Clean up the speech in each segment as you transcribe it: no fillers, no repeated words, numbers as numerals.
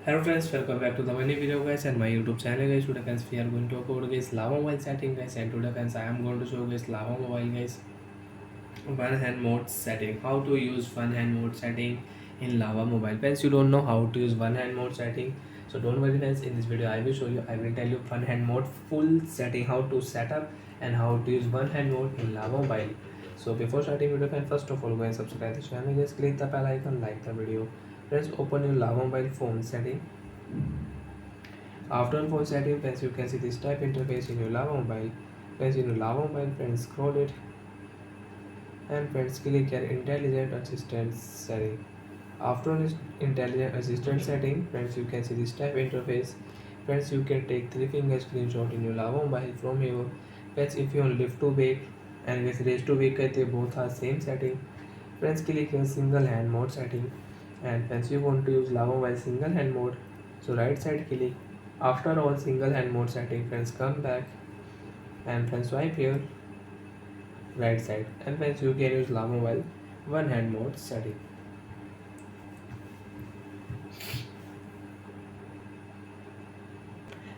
Hello friends, welcome back to the mini video guys and my YouTube channel guys. Today guys we are going to talk about guys lava mobile setting guys, and today guys I am going to show guys lava mobile guys one hand mode setting. How to use one hand mode setting in lava mobile. Friends, you don't know how to use one hand mode setting, so don't worry guys. In this video I will show you. I will tell you one hand mode full setting, how to set up and how to use one hand mode in lava mobile. So before starting video friends, first of all go and subscribe the channel guys, click the bell icon, like the video. Friends, open your lava mobile phone setting. After phone setting friends, you can see this type interface in your lava mobile. Friends, in your lava mobile friends, scroll it and friends click here intelligent assistant setting. After this intelligent assistant setting friends, you can see this type interface. Friends, you can take 3 finger screenshot in your lava mobile from here. Friends, if you on lift to wake and with raise to wake they both are same setting. Friends, click here single hand mode setting, and friends you want to use lava mobile single hand mode, so right side click. After all single hand mode setting friends, come back and friends swipe here right side, and friends you can use lava mobile one hand mode setting.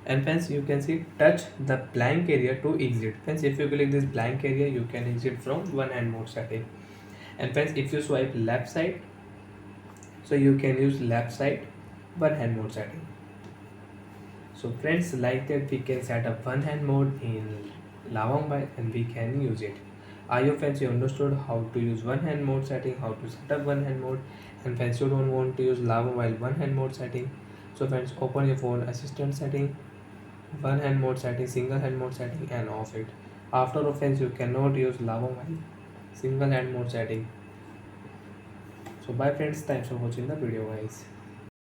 And friends, you can see touch the blank area to exit. Friends, if you click this blank area you can exit from one hand mode setting. And friends, if you swipe left side, so you can use left side one hand mode setting. So friends, like that we can set up one hand mode in lava mobile and we can use it. I hope friends you understood how to use one hand mode setting, how to set up one hand mode. And friends, you don't want to use lava mobile one hand mode setting, so friends open your phone assistant setting, one hand mode setting, single hand mode setting, and off it. After offense you cannot use lava mobile single hand mode setting. So bye friends, thanks for watching the video guys.